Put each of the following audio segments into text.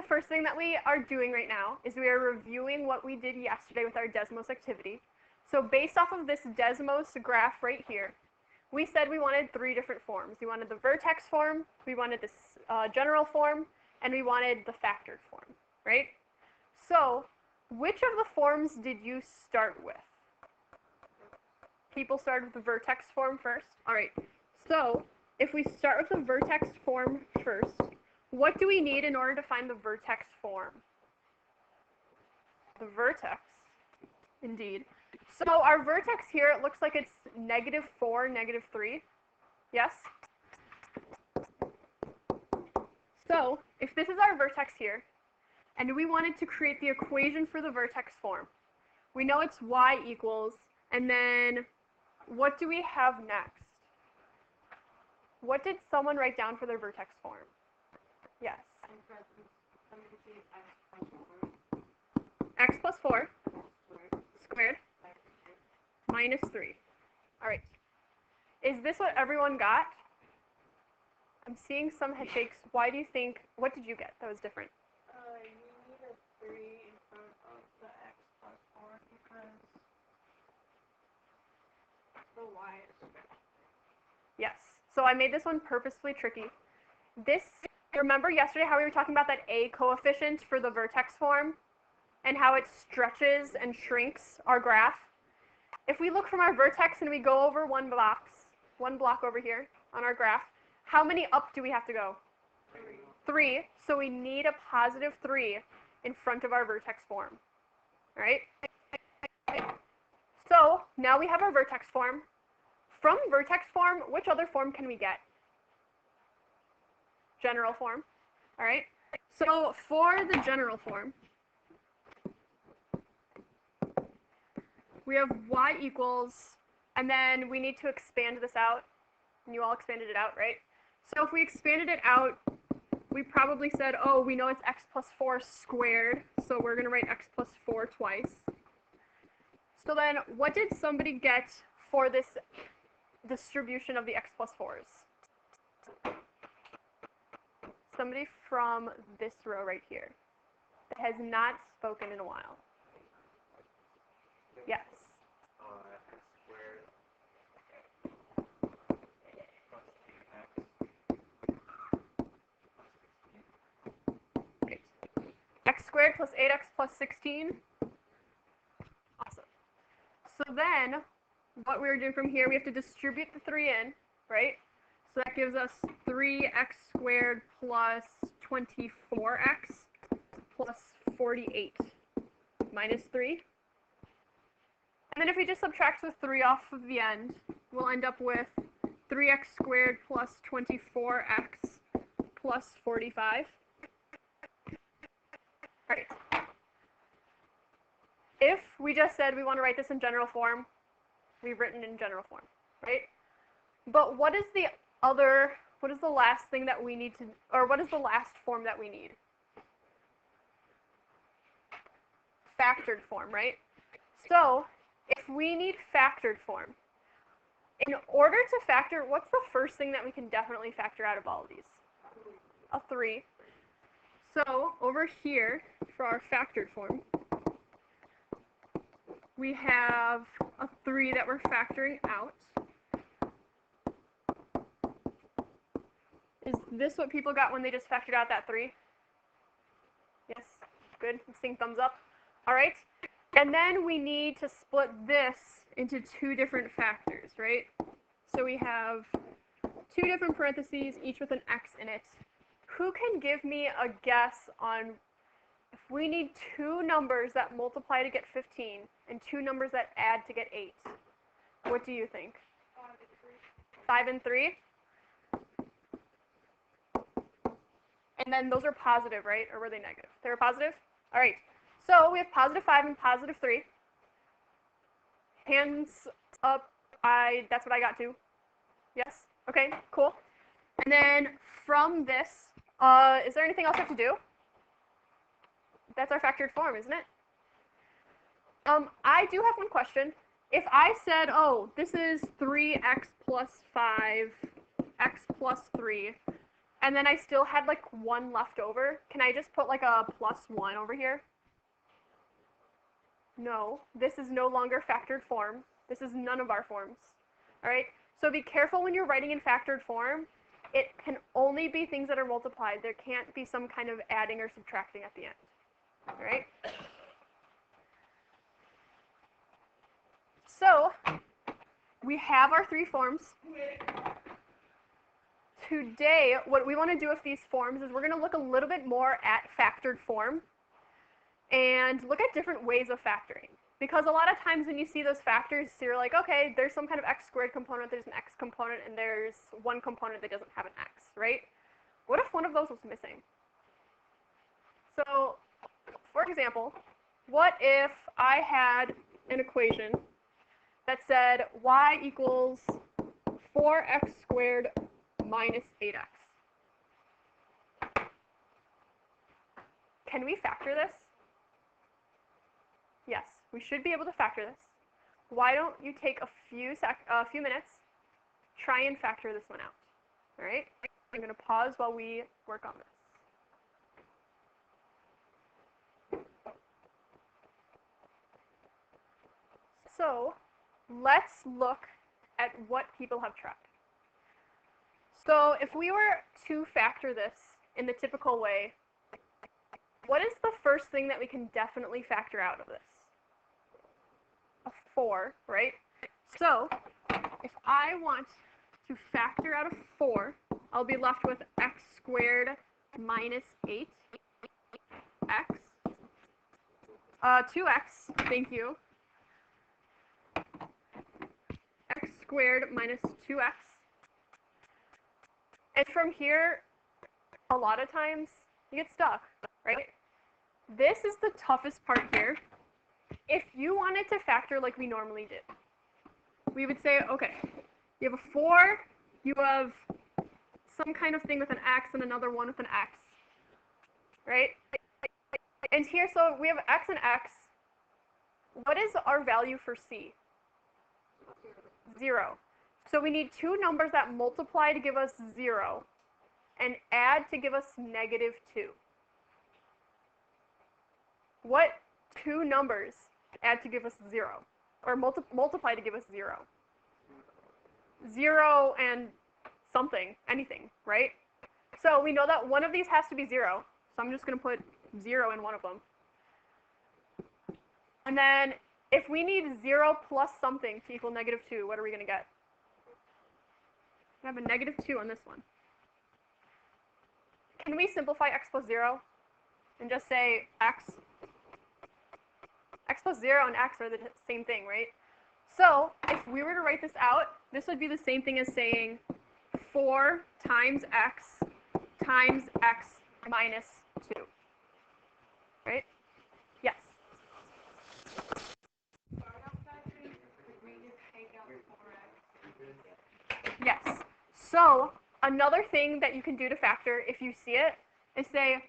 first thing that we are doing right now is we are reviewing what we did yesterday with our Desmos activity. So based off of this Desmos graph right here, we said we wanted 3 different forms. We wanted the vertex form, we wanted this general form, and we wanted the factored form, right? So which of the forms did you start with? People started with the vertex form first. All right, so if we start with the vertex form first, what do we need in order to find the vertex form? The vertex, indeed. So our vertex here, it looks like it's -4, -3. Yes? So if this is our vertex here, and we wanted to create the equation for the vertex form, we know it's y equals, and then what do we have next? What did someone write down for their vertex form? Yes. X plus 4 squared -3. All right. Is this what everyone got? I'm seeing some head shakes. Why do you think, what did you get that was different? You need a 3 in front of the x plus 4 because the y is squared. Yes. So I made this one purposefully tricky. This, remember yesterday how we were talking about that A coefficient for the vertex form and how it stretches and shrinks our graph? If we look from our vertex and we go over one block over here on our graph, how many up do we have to go? 3. So we need a +3 in front of our vertex form. All right? So now we have our vertex form. From vertex form, which other form can we get? General form. All right? So for the general form, we have y equals, and then we need to expand this out. And you all expanded it out, right? So if we expanded it out, we probably said, oh, we know it's x plus 4 squared, so we're going to write x plus 4 twice. So then what did somebody get for this distribution of the x plus 4s? Somebody from this row right here that has not spoken in a while. Yes. X squared Great. X squared plus 8x plus 16. Awesome. So then, what we're doing from here, we have to distribute the 3 in, right? So that gives us 3x squared plus 24x plus 48 minus 3. And then if we just subtract the 3 off of the end, we'll end up with 3x squared plus 24x plus 45. All right. If we just said we want to write this in general form, we've written in general form, right? But what is the last thing that we need to, or what is the last form that we need? Factored form, right? So if we need factored form, in order to factor, what's the first thing that we can definitely factor out of all of these? A 3. So over here, for our factored form, we have a 3 that we're factoring out. Is this what people got when they just factored out that 3? Yes? Good. I'm seeing thumbs up. All right. And then we need to split this into 2 different factors, right? So we have 2 different parentheses, each with an x in it. Who can give me a guess on if we need 2 numbers that multiply to get 15 and 2 numbers that add to get 8? What do you think? 5 and 3? And then those are positive, right? Or were they negative? They were positive? All right. So we have +5 and +3. Hands up. That's what I got too. Yes? Okay, cool. And then from this, is there anything else I have to do? That's our factored form, isn't it? I do have one question. If I said, oh, this is 3x plus 5, x plus 3, and then I still had like 1 left over, can I just put like a +1 over here? No, this is no longer factored form. This is none of our forms. All right, so be careful when you're writing in factored form. It can only be things that are multiplied. There can't be some kind of adding or subtracting at the end. All right? So we have our 3 forms. Today, what we want to do with these forms is we're going to look a little bit more at factored form and look at different ways of factoring. Because a lot of times when you see those factors, you're like, okay, there's some kind of x squared component, there's an x component, and there's one component that doesn't have an x, right? What if one of those was missing? So, for example, what if I had an equation that said y equals 4x squared minus 8x? Can we factor this? Yes, we should be able to factor this. Why don't you take a few minutes, try and factor this one out, all right? I'm going to pause while we work on this. So let's look at what people have tried. So if we were to factor this in the typical way, what is the first thing that we can definitely factor out of this? A 4, right? So if I want to factor out a 4, I'll be left with x squared minus 8x, 2x, thank you, x squared minus 2x. And from here, a lot of times, you get stuck, right? This is the toughest part here. If you wanted to factor like we normally did, we would say, okay, you have a 4, you have some kind of thing with an x and another one with an x, right? And here, so we have x and x. What is our value for c? 0. So we need 2 numbers that multiply to give us 0 and add to give us -2. What 2 numbers add to give us 0? Or multiply to give us 0? 0 and something, anything, right? So we know that one of these has to be 0. So I'm just going to put 0 in one of them. And then if we need 0 plus something to equal -2, what are we going to get? We have a -2 on this one. Can we simplify x plus 0 and just say x? X plus 0 and x are the same thing, right? So if we were to write this out, this would be the same thing as saying 4 times x minus 2. Right? Yes? Yes. So another thing that you can do to factor, if you see it, is say,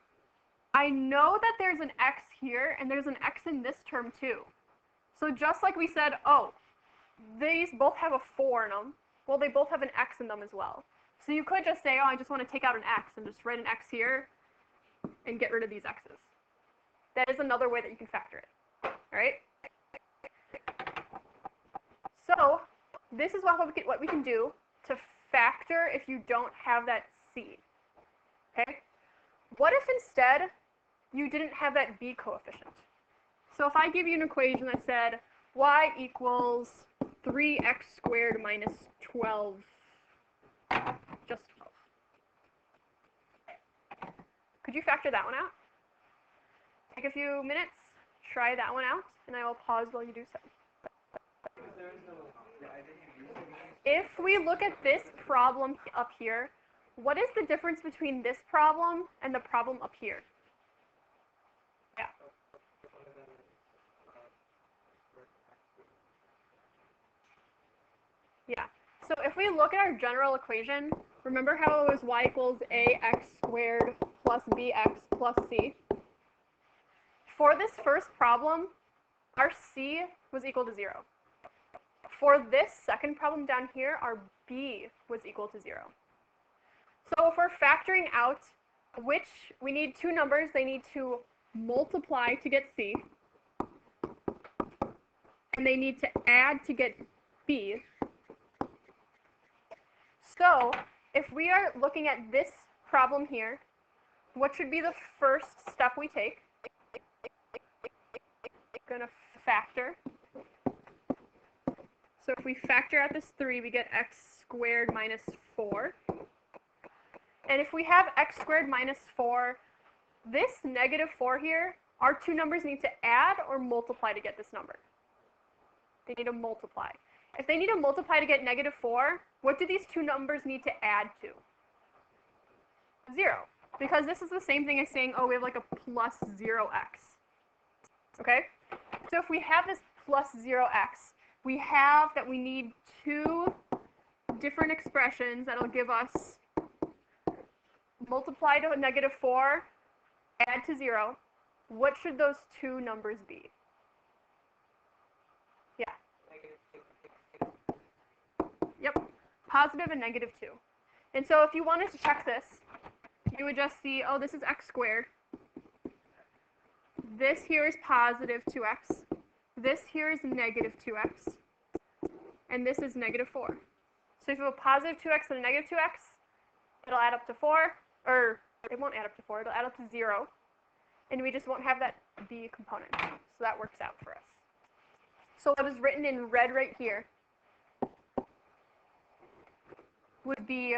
I know that there's an x here, and there's an x in this term too. So just like we said, oh, these both have a 4 in them, well, they both have an x in them as well. So you could just say, oh, I just want to take out an x and just write an x here and get rid of these x's. That is another way that you can factor it, all right? So this is what we can do to factor if you don't have that c, okay? What if instead you didn't have that b coefficient? So if I give you an equation that said y equals 3x squared minus 12, just 12. Could you factor that one out? Take a few minutes, try that one out, and I will pause while you do so. If we look at this problem up here, what is the difference between this problem and the problem up here? Yeah. Yeah. So if we look at our general equation, remember how it was y equals ax squared plus bx plus c? For this first problem, our c was equal to 0. For this second problem down here, our b was equal to 0. So if we're factoring out which, we need two numbers, they need to multiply to get C, and they need to add to get B. So if we are looking at this problem here, what should be the first step we take? Going to factor. So if we factor out this 3, we get x squared minus 4. And if we have x squared minus 4, this negative 4 here, our two numbers need to add or multiply to get this number. They need to multiply. If they need to multiply to get negative 4, what do these two numbers need to add to? 0. Because this is the same thing as saying, oh, we have like a plus 0x. Okay? So if we have this plus 0x, we have that we need two different expressions that'll give us multiply to a negative 4, add to 0. What should those two numbers be? Yeah. Yep. Positive and negative 2. And so if you wanted to check this, you would just see, oh, this is x squared. This here is positive 2x. This here is negative 2x. And this is negative 4. So if you have a positive 2x and a negative 2x, it'll add up to 4. Or it won't add up to 4. It'll add up to 0. And we just won't have that b component. So that works out for us. So what is written in red right here would be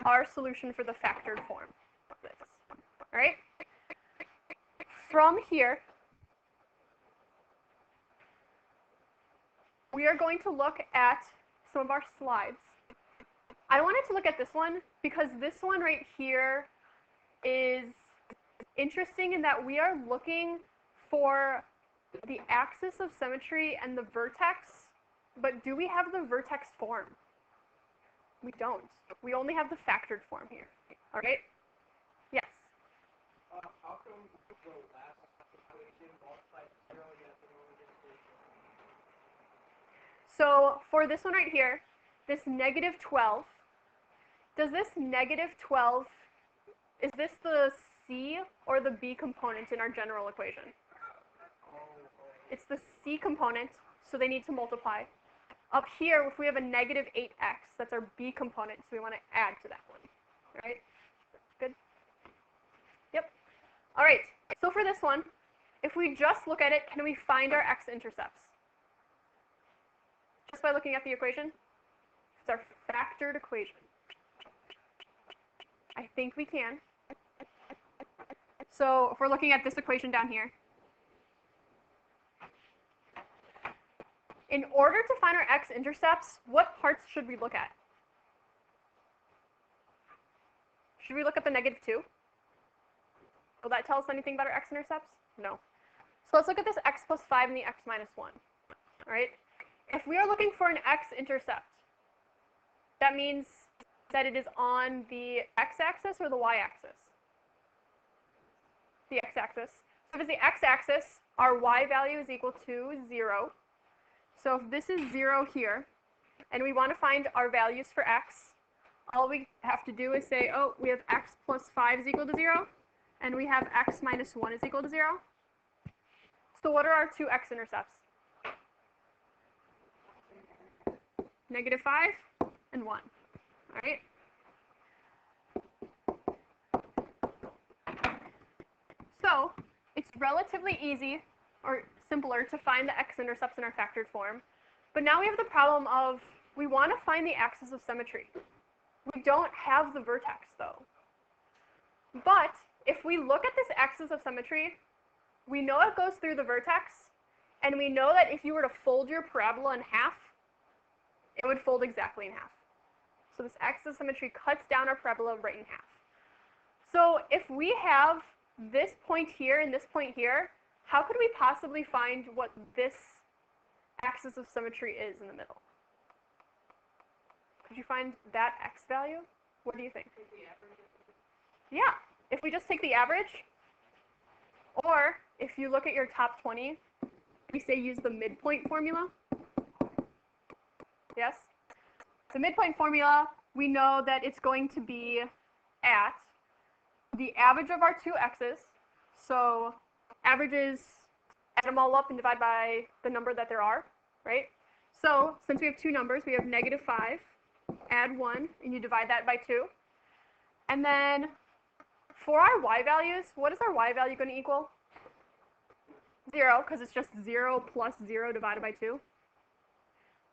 our solution for the factored form of this. All right? From here, we are going to look at some of our slides. I wanted to look at this one because this one right here is interesting in that we are looking for the axis of symmetry and the vertex, but do we have the vertex form? We don't. We only have the factored form here. All right? Yes? How come the last equation multiplied 0 yet the only equation? So for this one right here, this negative 12, does this negative 12, is this the C or the B component in our general equation? It's the C component, so they need to multiply. Up here, if we have a negative 8x, that's our B component, so we want to add to that one. All right? Good? Yep. All right, so for this one, if we just look at it, can we find our x-intercepts? Just by looking at the equation? It's our factored equation. I think we can. So if we're looking at this equation down here, in order to find our x-intercepts, what parts should we look at? Should we look at the negative 2? Will that tell us anything about our x-intercepts? No. So let's look at this x plus 5 and the x minus 1. All right? If we are looking for an x-intercept, that means that it is on the x-axis or the y-axis? The x-axis. So if it's the x-axis, our y value is equal to 0. So if this is 0 here, and we want to find our values for x, all we have to do is say, oh, we have x plus 5 is equal to 0, and we have x minus 1 is equal to 0. So what are our two x-intercepts? Negative 5 and 1. All right? So it's relatively easy, or simpler, to find the x-intercepts in our factored form. But now we have the problem of we want to find the axis of symmetry. We don't have the vertex, though. But if we look at this axis of symmetry, we know it goes through the vertex, and we know that if you were to fold your parabola in half, it would fold exactly in half. So this axis of symmetry cuts down our parabola right in half. So if we have this point here and this point here, how could we possibly find what this axis of symmetry is in the middle? Could you find that x value? What do you think? Yeah, if we just take the average, or if you look at your top 20, we say use the midpoint formula. Yes? The midpoint formula, we know that it's going to be at the average of our two x's. So averages, add them all up and divide by the number that there are, right? So since we have two numbers, we have -5, add 1, and you divide that by 2. And then for our y values, what is our y value going to equal? 0, because it's just 0 plus 0 divided by 2.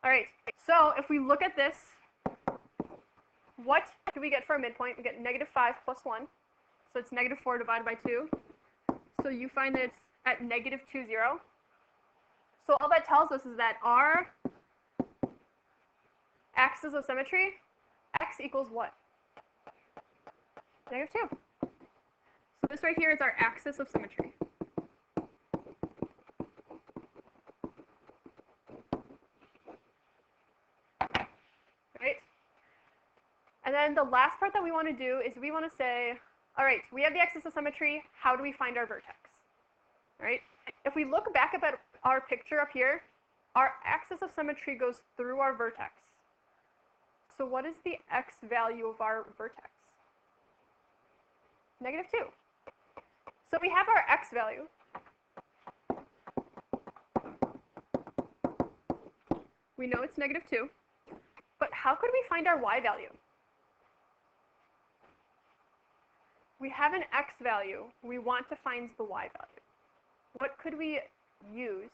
All right, so if we look at this, what do we get for a midpoint? We get -5 plus 1, so it's -4 divided by 2. So you find that it's at -2, 0. So all that tells us is that our axis of symmetry, x equals what? -2. So this right here is our axis of symmetry. Right? And then the last part that we want to do is we want to say, all right, we have the axis of symmetry. How do we find our vertex? Right? If we look back up at our picture up here, our axis of symmetry goes through our vertex. So what is the x value of our vertex? -2. So we have our x value. We know it's -2. But how could we find our y value? We have an x value. We want to find the y value. What could we use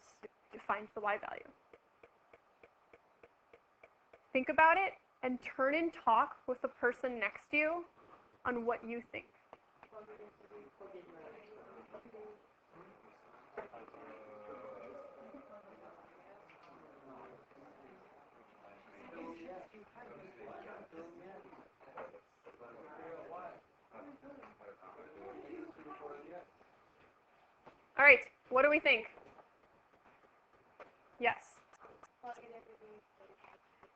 to find the y value? Think about it and turn and talk with the person next to you on what you think. All right, what do we think? Yes.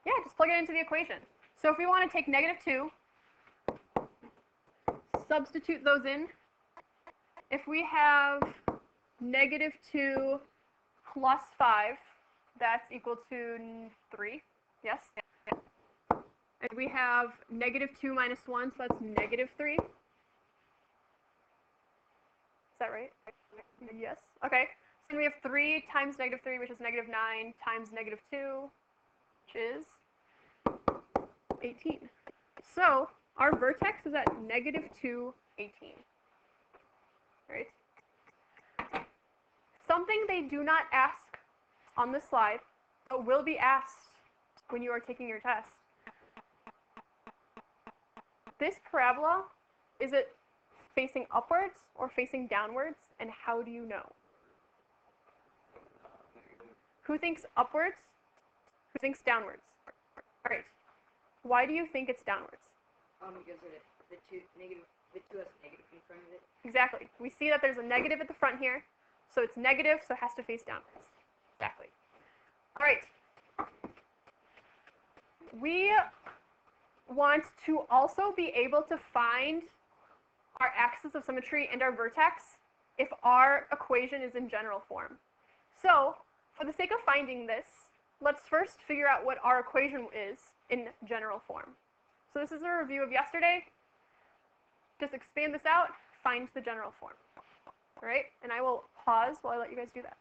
Yeah, just plug it into the equation. So if we want to take -2, substitute those in. If we have -2 plus 5, that's equal to 3. Yes? And we have -2 minus 1, so that's -3. Is that right? Yes. Okay. So we have 3 times -3, which is -9, times -2, which is 18. So our vertex is at -2, 18. Right? Something they do not ask on this slide, but will be asked when you are taking your test. This parabola, is it facing upwards or facing downwards, and how do you know? Who thinks upwards? Who thinks downwards? All right. Why do you think it's downwards? Because the two has negative in front of it. Exactly. We see that there's a negative at the front here, so it's negative, so it has to face downwards. Exactly. All right. We want to also be able to find our axis of symmetry and our vertex if our equation is in general form. So, for the sake of finding this, let's first figure out what our equation is in general form. So this is a review of yesterday. Just expand this out, find the general form. All right? And I will pause while I let you guys do that.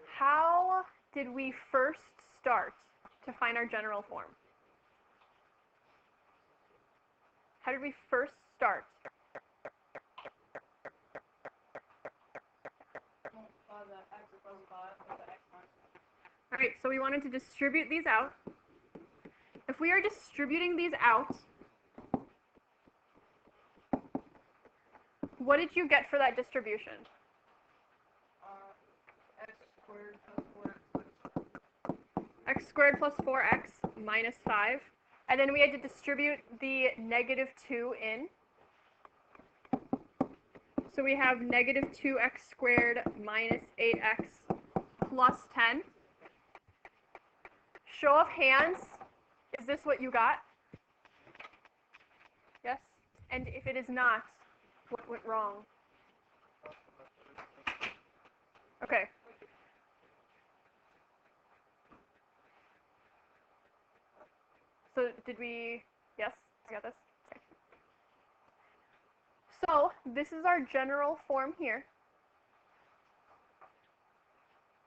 How did we first start to find our general form? How did we first start? All right, so we wanted to distribute these out. If we are distributing these out, what did you get for that distribution? X squared plus 4x minus 5. And then we had to distribute the -2 in. So we have -2x squared minus 8x plus 10. Show of hands, is this what you got? Yes? And if it is not, what went wrong? Okay. So did we, yes? got this. Okay. So this is our general form here.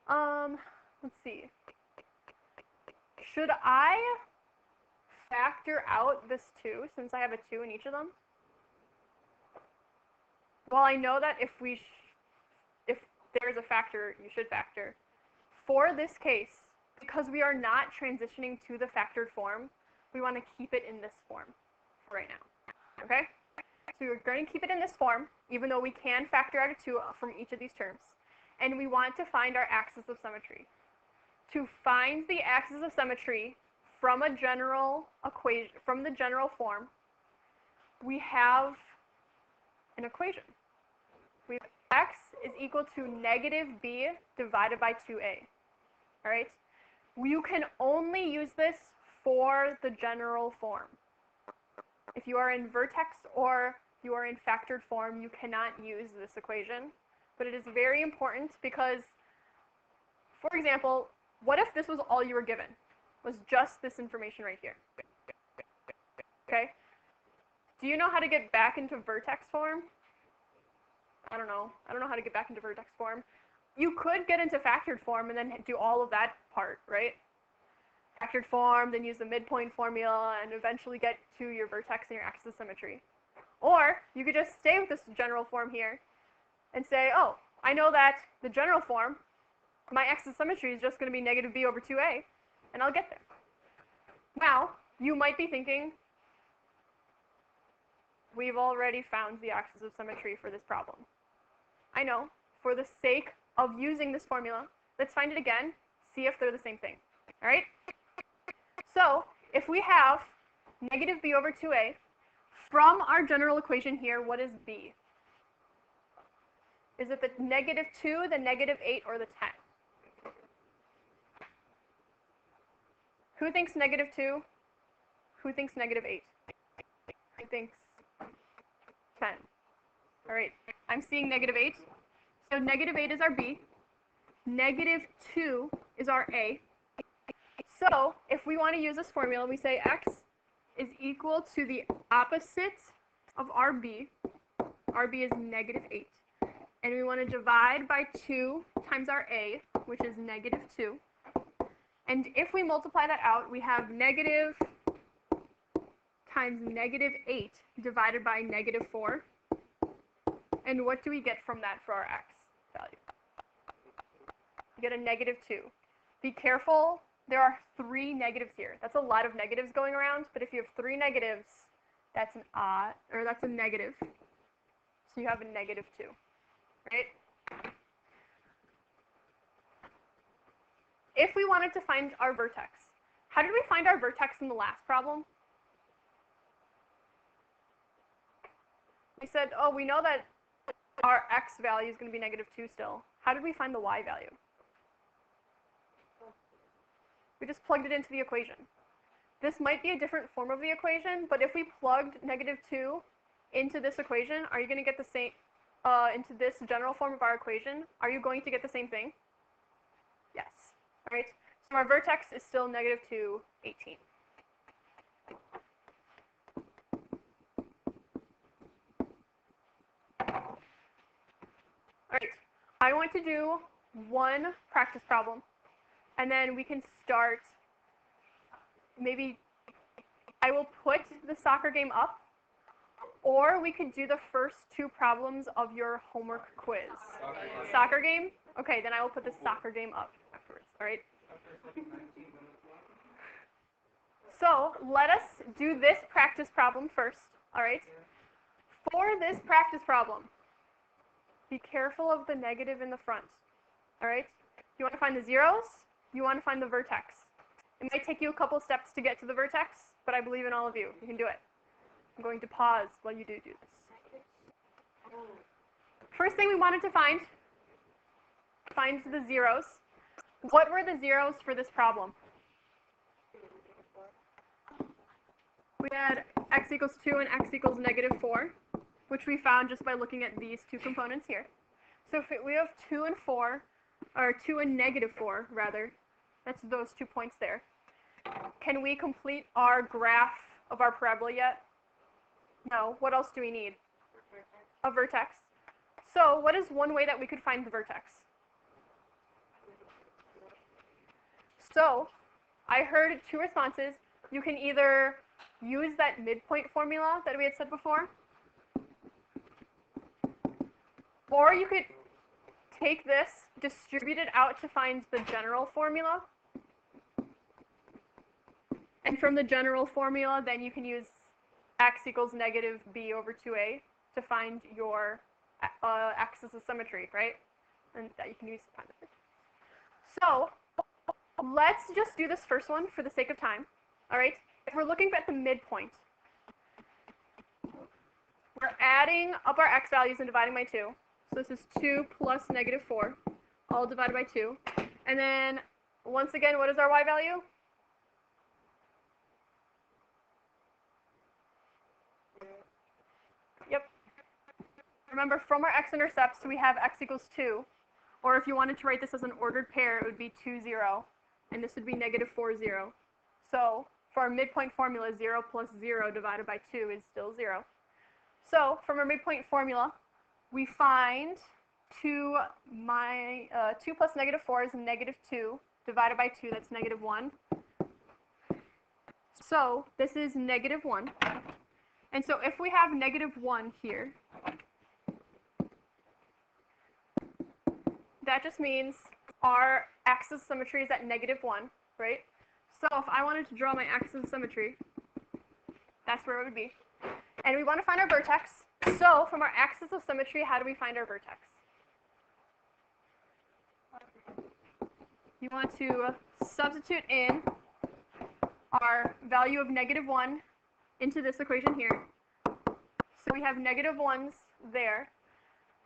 Let's see. Should I factor out this 2 since I have a 2 in each of them? Well, I know that if there's a factor, you should factor. For this case, because we are not transitioning to the factored form, we want to keep it in this form for right now. Okay? So we're going to keep it in this form, even though we can factor out a 2 from each of these terms. And we want to find our axis of symmetry. To find the axis of symmetry from a general equation, from the general form, we have an equation. We have x is equal to negative b divided by 2a. All right? You can only use this for the general form. If you are in vertex or you are in factored form, you cannot use this equation. But it is very important because, for example, what if this was all you were given? Was just this information right here? Okay? Do you know how to get back into vertex form? I don't know. I don't know how to get back into vertex form. You could get into factored form and then do all of that part, right? Factored form, then use the midpoint formula, and eventually get to your vertex and your axis of symmetry. Or you could just stay with this general form here and say, oh, I know that the general form, my axis of symmetry is just going to be negative b over 2a, and I'll get there. Now, you might be thinking, we've already found the axis of symmetry for this problem. I know. For the sake of using this formula, let's find it again, see if they're the same thing. All right? So, if we have negative b over 2a, from our general equation here, what is b? Is it the negative 2, the negative 8, or the 10? Who thinks negative 2? Who thinks negative 8? Who thinks 10? All right, I'm seeing negative 8. So negative 8 is our b. Negative 2 is our a. So if we want to use this formula, we say x is equal to the opposite of our b. Our b is negative 8. And we want to divide by 2 times our a, which is negative 2. And if we multiply that out, we have negative times negative 8 divided by negative 4. And what do we get from that for our x value? We get a negative 2. Be careful, there are 3 negatives here. That's a lot of negatives going around, but if you have 3 negatives, that's an odd, or that's a negative. So you have a negative 2, right? If we wanted to find our vertex, how did we find our vertex in the last problem? We said, oh, we know that our x value is going to be negative 2 still. How did we find the y value? We just plugged it into the equation. This might be a different form of the equation, but if we plugged negative 2 into this equation, are you going to get the same, into this general form of our equation, are you going to get the same thing? Yes. All right. So our vertex is still negative 2, 18. All right. I want to do one practice problem, and then we can start. Maybe I will put the soccer game up, or we could do the first 2 problems of your homework quiz. Soccer game? Okay, then I will put the soccer game up afterwards, all right? So let us do this practice problem first, all right? For this practice problem, be careful of the negative in the front, all right? You want to find the zeros, you want to find the vertex. It might take you a couple steps to get to the vertex, but I believe in all of you. You can do it. I'm going to pause while you do this. First thing we wanted to find the zeros. What were the zeros for this problem? We had x equals 2 and x equals negative 4, which we found just by looking at these 2 components here. So if we have 2 and 4, or 2 and negative 4, rather, that's those 2 points there. Can we complete our graph of our parabola yet? No. What else do we need? A vertex. So what is one way that we could find the vertex? So I heard two responses. You can either use that midpoint formula that we had said before, or you could take this, distribute it out to find the general formula. And from the general formula, then you can use x equals negative b over 2a to find your axis of symmetry, right? And that you can use to find it. So let's just do this first one for the sake of time, all right? If we're looking at the midpoint, we're adding up our x values and dividing by 2. So this is 2 plus negative 4, all divided by 2. And then, once again, what is our y value? Yep. Remember, from our x-intercepts, we have x equals 2. Or if you wanted to write this as an ordered pair, it would be 2, 0. And this would be negative 4, 0. So for our midpoint formula, 0 plus 0 divided by 2 is still 0. So from our midpoint formula, we find 2 plus negative 4 is negative 2 divided by 2, that's negative 1. So this is negative 1. And so if we have negative 1 here, that just means our axis of symmetry is at negative 1, right? So if I wanted to draw my axis of symmetry, that's where it would be. And we want to find our vertex. So from our axis of symmetry, how do we find our vertex? You want to substitute in our value of negative 1 into this equation here. So we have negative 1s there.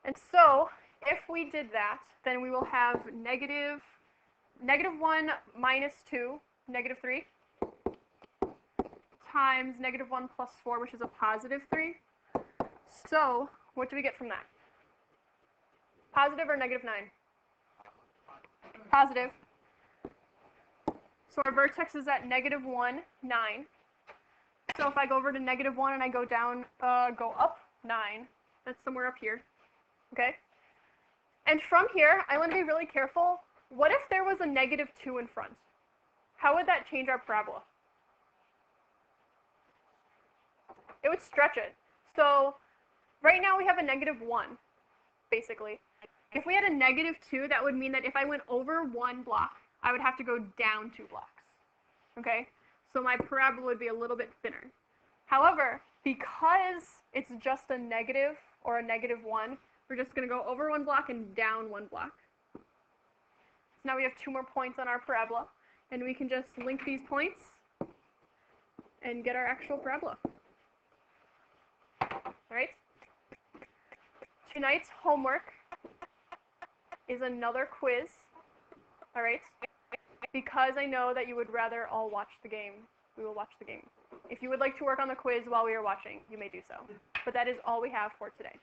And so if we did that, then we will have negative 1 minus 2, negative 3, times negative 1 plus 4, which is a positive 3. So what do we get from that? Positive or negative 9? Positive. So our vertex is at negative 1, 9. So if I go over to negative 1 and I go down, go up 9, that's somewhere up here. Okay? And from here, I want to be really careful. What if there was a negative 2 in front? How would that change our parabola? It would stretch it. So right now we have a negative 1, basically. If we had a negative 2, that would mean that if I went over 1 block, I would have to go down 2 blocks. Okay? So my parabola would be a little bit thinner. However, because it's just a negative or a negative 1, we're just going to go over 1 block and down 1 block. So now we have 2 more points on our parabola, and we can just link these points and get our actual parabola. All right? Tonight's homework is another quiz. All right? Because I know that you would rather all watch the game, we will watch the game. If you would like to work on the quiz while we are watching, you may do so. But that is all we have for today.